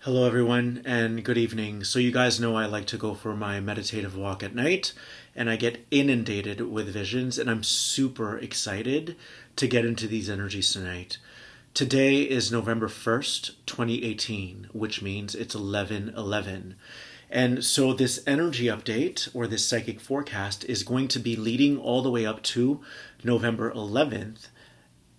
Hello, everyone, and good evening. So, you guys know I like to go for my meditative walk at night, and I get inundated with visions, and I'm super excited to get into these energies tonight. Today is November 1st, 2018, which means it's 11/11. And so, this energy update or this psychic forecast is going to be leading all the way up to November 11th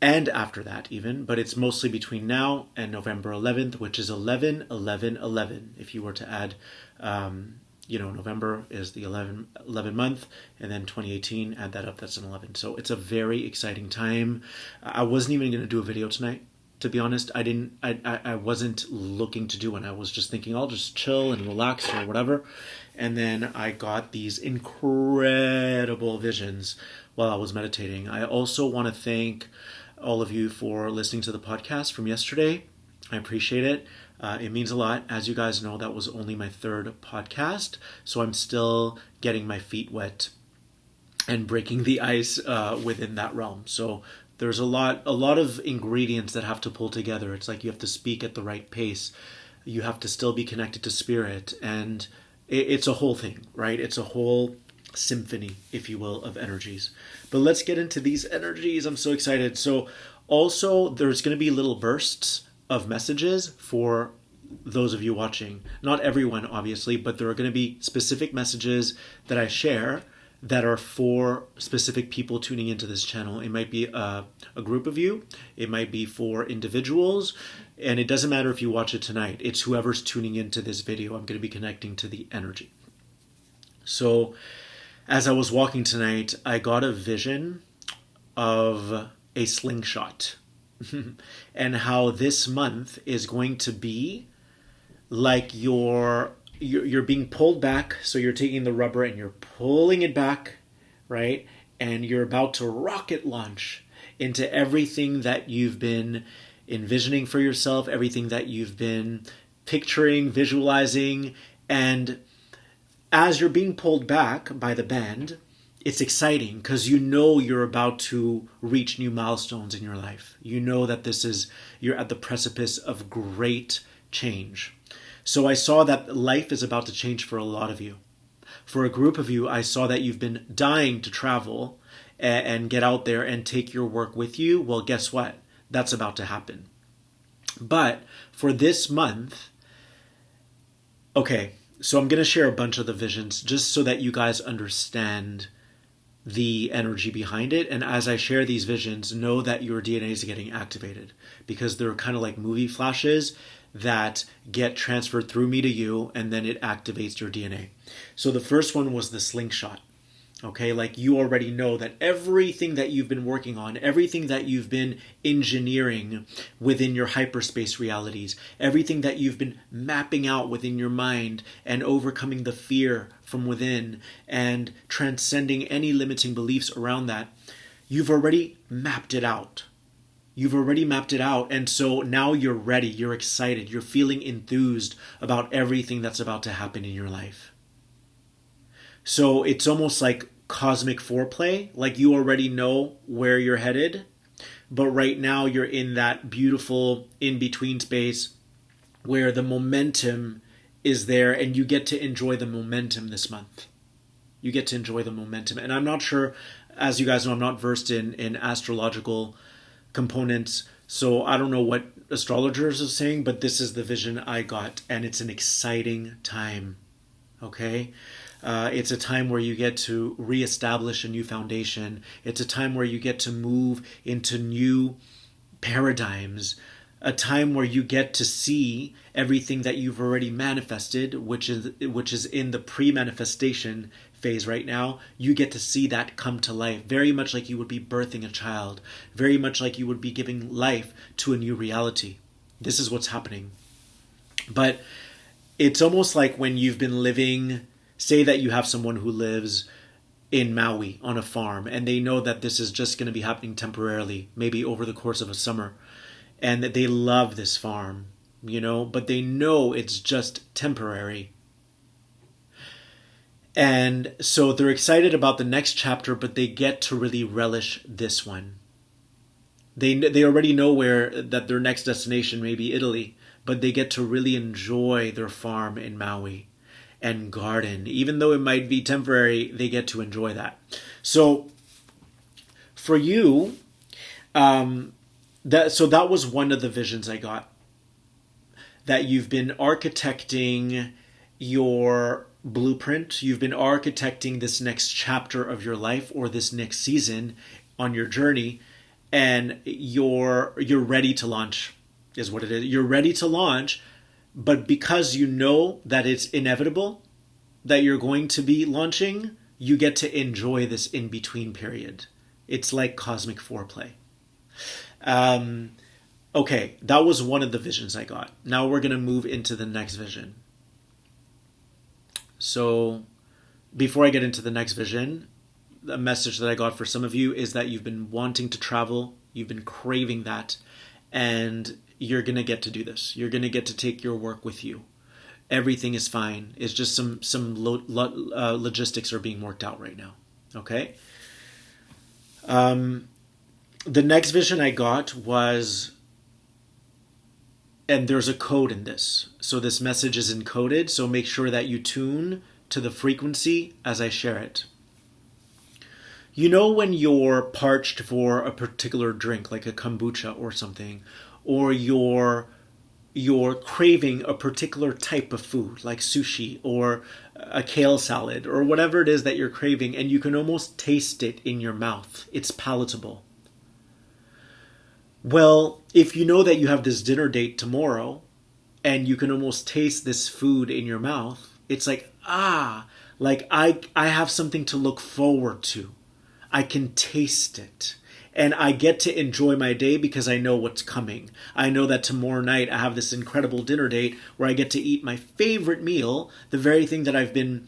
and after that even, but it's mostly between now and November 11th, which is 11/11/11. If you were to add, November is the 11 month, and then 2018, add that up, that's an 11. So it's a very exciting time. I wasn't even going to do a video tonight. To be honest, I wasn't looking to do one. I was just thinking I'll just chill and relax or whatever. And then I got these incredible visions while I was meditating. I also want to thank all of you for listening to the podcast from yesterday. I appreciate it. It means a lot. As you guys know, that was only my third podcast, so I'm still getting my feet wet and breaking the ice within that realm. So there's a lot of ingredients that have to pull together. It's like you have to speak at the right pace. You have to still be connected to spirit, and it's a whole thing, right? It's a whole symphony, if you will, of energies. But let's get into these energies. I'm so excited. So also there's going to be little bursts of messages for those of you watching. Not everyone, obviously, but there are going to be specific messages that I share that are for specific people tuning into this channel. It might be a group of you. It might be for individuals. And it doesn't matter if you watch it tonight. It's whoever's tuning into this video. I'm going to be connecting to the energy. So as I was walking tonight, I got a vision of a slingshot and how this month is going to be like you're being pulled back. So you're taking the rubber and you're pulling it back, right? And you're about to rocket launch into everything that you've been envisioning for yourself, everything that you've been picturing, visualizing, and as you're being pulled back by the band, it's exciting because you know you're about to reach new milestones in your life. You know that you're at the precipice of great change. So I saw that life is about to change for a lot of you. For a group of you, I saw that you've been dying to travel and get out there and take your work with you. Well, guess what? That's about to happen. But for this month, okay, so I'm going to share a bunch of the visions just so that you guys understand the energy behind it. And as I share these visions, know that your DNA is getting activated because they're kind of like movie flashes that get transferred through me to you, and then it activates your DNA. So the first one was the slingshot. Okay, like you already know that everything that you've been working on, everything that you've been engineering within your hyperspace realities, everything that you've been mapping out within your mind and overcoming the fear from within and transcending any limiting beliefs around that, you've already mapped it out. You've already mapped it out, and so now you're ready, you're excited, you're feeling enthused about everything that's about to happen in your life. So it's almost like cosmic foreplay, like you already know where you're headed, but right now you're in that beautiful in-between space where the momentum is there and you get to enjoy the momentum this month. You get to enjoy the momentum. And I'm not sure, as you guys know, I'm not versed in astrological components, so I don't know what astrologers are saying, but this is the vision I got, and it's an exciting time. Okay? It's a time where you get to reestablish a new foundation. It's a time where you get to move into new paradigms. A time where you get to see everything that you've already manifested, which is in the pre-manifestation phase right now. You get to see that come to life, very much like you would be birthing a child, very much like you would be giving life to a new reality. This is what's happening. But it's almost like when you've been living. Say that you have someone who lives in Maui on a farm and they know that this is just going to be happening temporarily, maybe over the course of a summer, and that they love this farm, but they know it's just temporary. And so they're excited about the next chapter, but they get to really relish this one. They already know that their next destination may be Italy, but they get to really enjoy their farm in Maui and garden. Even though it might be temporary, they get to enjoy that. So for you, that was one of the visions I got. That you've been architecting your blueprint, you've been architecting this next chapter of your life or this next season on your journey, and you're ready to launch, is what it is. You're ready to launch, but because you know that it's inevitable that you're going to be launching, you get to enjoy this in-between period. It's like cosmic foreplay. Okay, that was one of the visions I got. Now we're going to move into the next vision. So before I get into the next vision, the message that I got for some of you is that you've been wanting to travel, you've been craving that, and you're going to get to do this. You're going to get to take your work with you. Everything is fine. It's just some logistics are being worked out right now. Okay? The next vision I got was, and there's a code in this. So this message is encoded, so make sure that you tune to the frequency as I share it. You know when you're parched for a particular drink, like a kombucha or something, or you're craving a particular type of food, like sushi or a kale salad, or whatever it is that you're craving, and you can almost taste it in your mouth. It's palatable. Well, if you know that you have this dinner date tomorrow and you can almost taste this food in your mouth, it's like, like I have something to look forward to. I can taste it. And I get to enjoy my day because I know what's coming. I know that tomorrow night I have this incredible dinner date where I get to eat my favorite meal, the very thing that I've been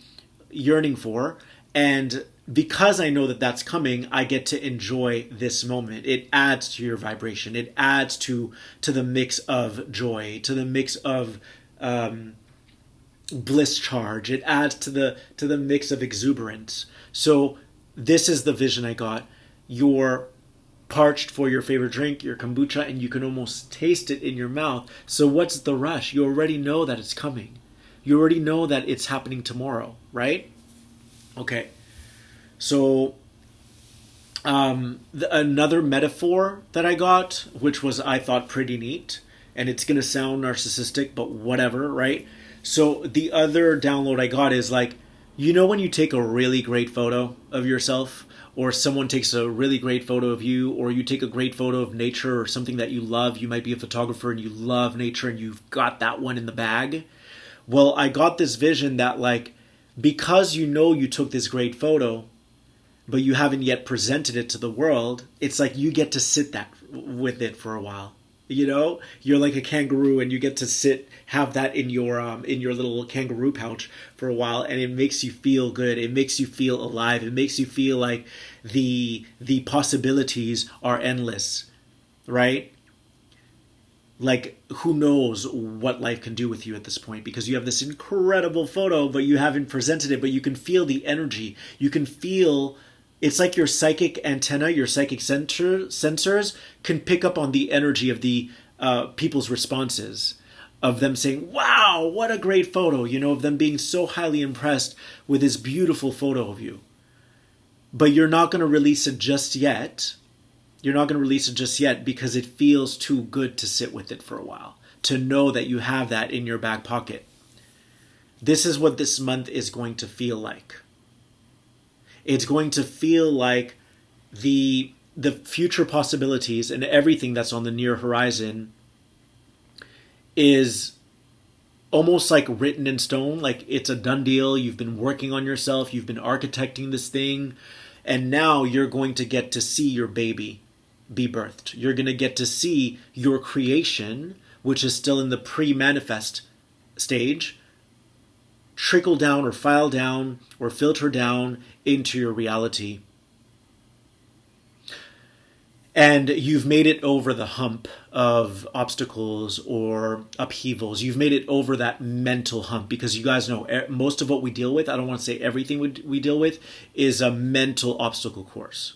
yearning for. And because I know that that's coming, I get to enjoy this moment. It adds to your vibration. It adds to the mix of joy, to the mix of bliss charge. It adds to the mix of exuberance. So this is the vision I got. You're parched for your favorite drink, your kombucha, and you can almost taste it in your mouth. So what's the rush? You already know that it's coming. You already know that it's happening tomorrow, right? Okay. So another metaphor that I got, which was I thought pretty neat, and it's going to sound narcissistic, but whatever, right? So the other download I got is like, you know when you take a really great photo of yourself, or someone takes a really great photo of you, or you take a great photo of nature or something that you love. You might be a photographer and you love nature and you've got that one in the bag. Well, I got this vision that like, because you know you took this great photo, but you haven't yet presented it to the world, it's like you get to sit with it for a while. You know, you're like a kangaroo and you get to have that in your little kangaroo pouch for a while, and it makes you feel good. It makes you feel alive. It makes you feel like the possibilities are endless, right? Like, who knows what life can do with you at this point, because you have this incredible photo, but you haven't presented it, but you can feel the energy. You can feel, it's like your psychic antenna, your psychic sensors can pick up on the energy of the people's responses, of them saying, wow, what a great photo, you know, of them being so highly impressed with this beautiful photo of you. But you're not going to release it just yet. You're not going to release it just yet because it feels too good to sit with it for a while, to know that you have that in your back pocket. This is what this month is going to feel like. It's going to feel like the future possibilities and everything that's on the near horizon is almost like written in stone, like it's a done deal. You've been working on yourself. You've been architecting this thing. And now you're going to get to see your baby be birthed. You're going to get to see your creation, which is still in the pre-manifest stage, trickle down or file down or filter down into your reality. And you've made it over the hump of obstacles or upheavals. You've made it over that mental hump, because you guys know most of what we deal with, I don't want to say everything we deal with, is a mental obstacle course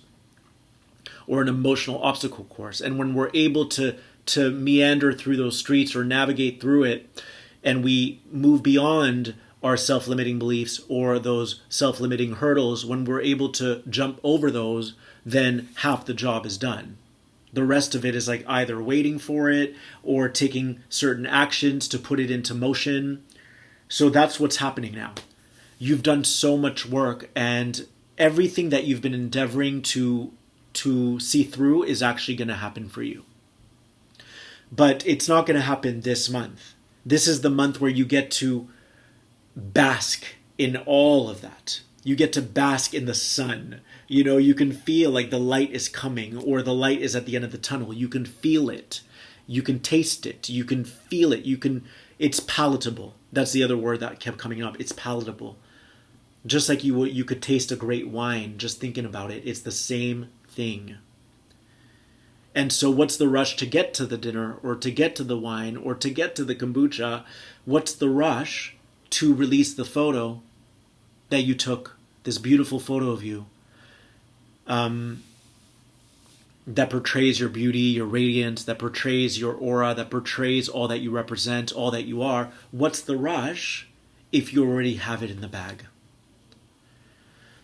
or an emotional obstacle course. And when we're able to to meander through those streets or navigate through it, and we move beyond our self-limiting beliefs or those self-limiting hurdles, when we're able to jump over those, then half the job is done. The rest of it is like either waiting for it or taking certain actions to put it into motion. So that's what's happening now. You've done so much work, and everything that you've been endeavoring to see through is actually going to happen for you. But it's not going to happen this month. This is the month where you get to bask in all of that. You get to bask in the sun. You know, you can feel like the light is coming, or the light is at the end of the tunnel. You can feel it. You can taste it. You can feel it. It's palatable. That's the other word that kept coming up. It's palatable. Just like you could taste a great wine just thinking about it. It's the same thing. And so what's the rush to get to the dinner, or to get to the wine, or to get to the kombucha? What's the rush to release the photo that you took, this beautiful photo of you, that portrays your beauty, your radiance, that portrays your aura, that portrays all that you represent, all that you are? What's the rush if you already have it in the bag?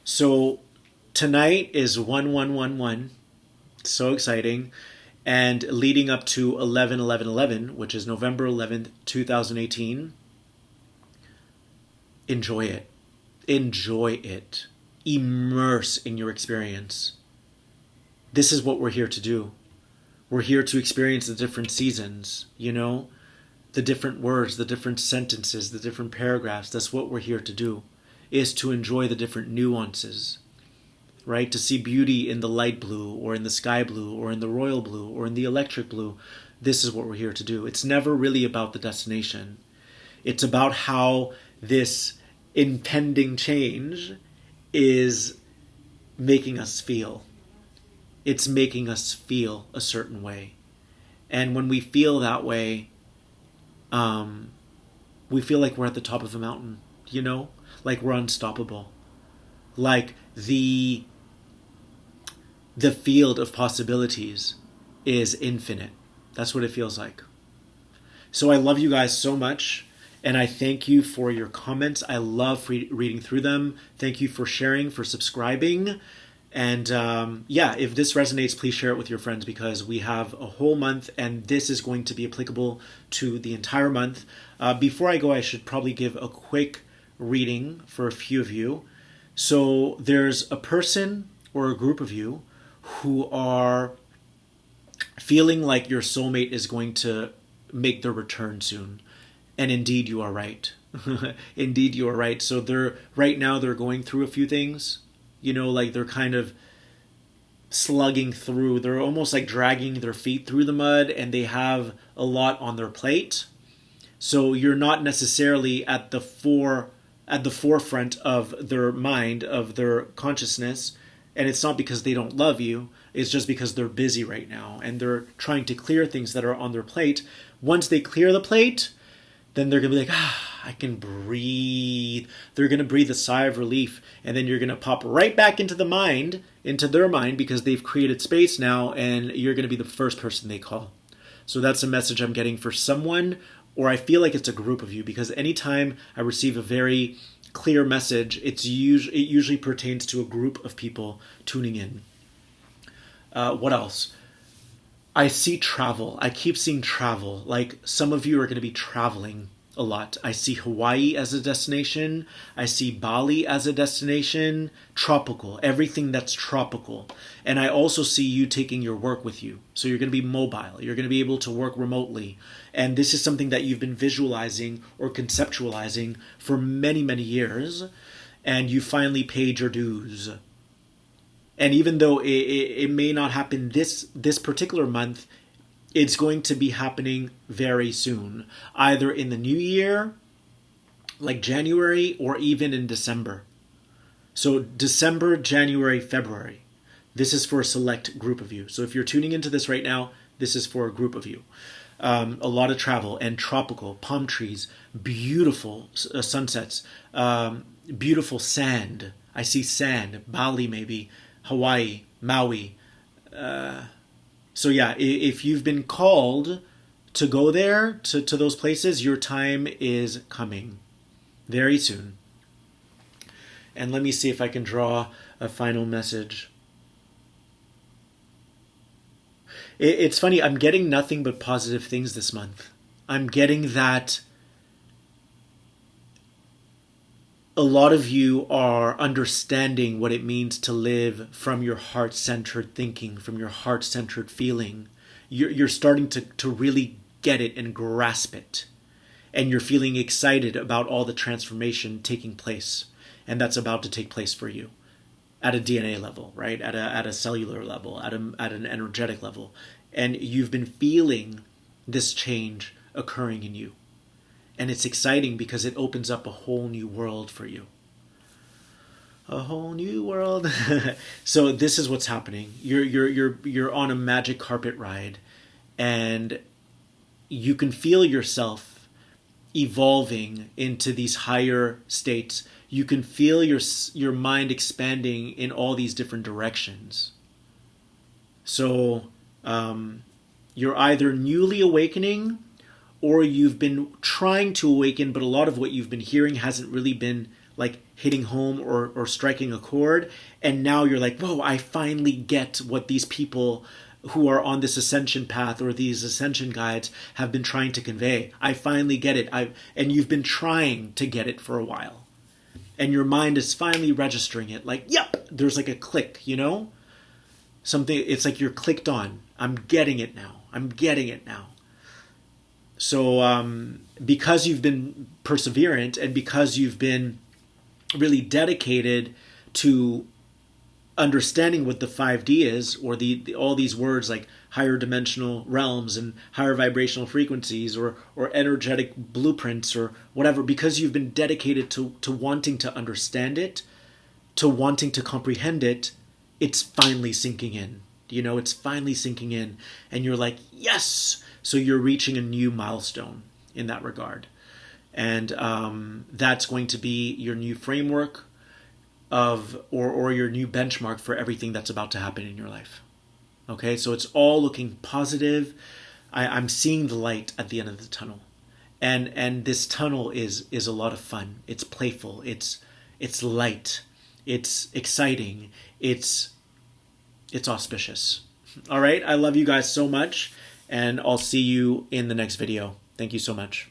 So tonight is 1111. So exciting. And leading up to 11/11/11, which is November 11th, 2018, enjoy it. Enjoy it. Immerse in your experience. This is what we're here to do. We're here to experience the different seasons, the different words, the different sentences, the different paragraphs. That's what we're here to do, is to enjoy the different nuances, right? To see beauty in the light blue, or in the sky blue, or in the royal blue, or in the electric blue. This is what we're here to do. It's never really about the destination. It's about how this impending change is making us feel. It's making us feel a certain way. And when we feel that way, we feel like we're at the top of a mountain, like we're unstoppable. Like the field of possibilities is infinite. That's what it feels like. So I love you guys so much, and I thank you for your comments. I love reading through them. Thank you for sharing, for subscribing. And if this resonates, please share it with your friends, because we have a whole month, and this is going to be applicable to the entire month. Before I go, I should probably give a quick reading for a few of you. So there's a person or a group of you who are feeling like your soulmate is going to make their return soon. And indeed, you are right. Indeed, you are right. So right now they're going through a few things, like they're kind of slugging through. They're almost like dragging their feet through the mud, and they have a lot on their plate. So you're not necessarily at the forefront of their mind, of their consciousness. And it's not because they don't love you. It's just because they're busy right now, and they're trying to clear things that are on their plate. Once they clear the plate, then they're going to be like, I can breathe. They're going to breathe a sigh of relief. And then you're going to pop right back into their mind, because they've created space now, and you're going to be the first person they call. So that's a message I'm getting for someone, or I feel like it's a group of you, because anytime I receive a very clear message, it usually pertains to a group of people tuning in. What else? I see travel. I keep seeing travel. Like, some of you are going to be traveling a lot. I see Hawaii as a destination. I see Bali as a destination. Tropical. Everything that's tropical. And I also see you taking your work with you. So you're going to be mobile. You're going to be able to work remotely. And this is something that you've been visualizing or conceptualizing for many, many years. And you finally paid your dues. And even though it may not happen this particular month, it's going to be happening very soon. Either in the new year, like January, or even in December. So December, January, February. This is for a select group of you. So if you're tuning into this right now, this is for a group of you. A lot of travel and tropical, palm trees, beautiful sunsets, beautiful sand. I see sand, Bali maybe, Hawaii, Maui, So yeah, if you've been called to go there, to those places, your time is coming very soon. And let me see if I can draw a final message. It's funny, I'm getting nothing but positive things this month. I'm getting that a lot of you are understanding what it means to live from your heart-centered thinking, from your heart-centered feeling. You're starting to really get it and grasp it. And you're feeling excited about all the transformation taking place. And that's about to take place for you at a DNA level, right? At a cellular level, at an energetic level. And you've been feeling this change occurring in you. And it's exciting because it opens up a whole new world for you. A whole new world. So this is what's happening. You're on a magic carpet ride, and you can feel yourself evolving into these higher states. You can feel your mind expanding in all these different directions. So you're either newly awakening, or you've been trying to awaken, but a lot of what you've been hearing hasn't really been like hitting home or striking a chord. And now you're like, whoa, I finally get what these people who are on this ascension path or these ascension guides have been trying to convey. I finally get it. And you've been trying to get it for a while. And your mind is finally registering it. Like, yep, there's like a click, you know? Something, it's like you're clicked on. I'm getting it now. I'm getting it now. So because you've been perseverant and because you've been really dedicated to understanding what the 5D is, or all these words like higher dimensional realms and higher vibrational frequencies or energetic blueprints or whatever, because you've been dedicated to wanting to understand it, to wanting to comprehend it, it's finally sinking in. You know, it's finally sinking in. And you're like, yes! So you're reaching a new milestone in that regard. And that's going to be your new framework or your new benchmark for everything that's about to happen in your life. Okay, so it's all looking positive. I'm seeing the light at the end of the tunnel. And this tunnel is a lot of fun. It's playful. It's light. It's exciting. It's auspicious. All right, I love you guys so much. And I'll see you in the next video. Thank you so much.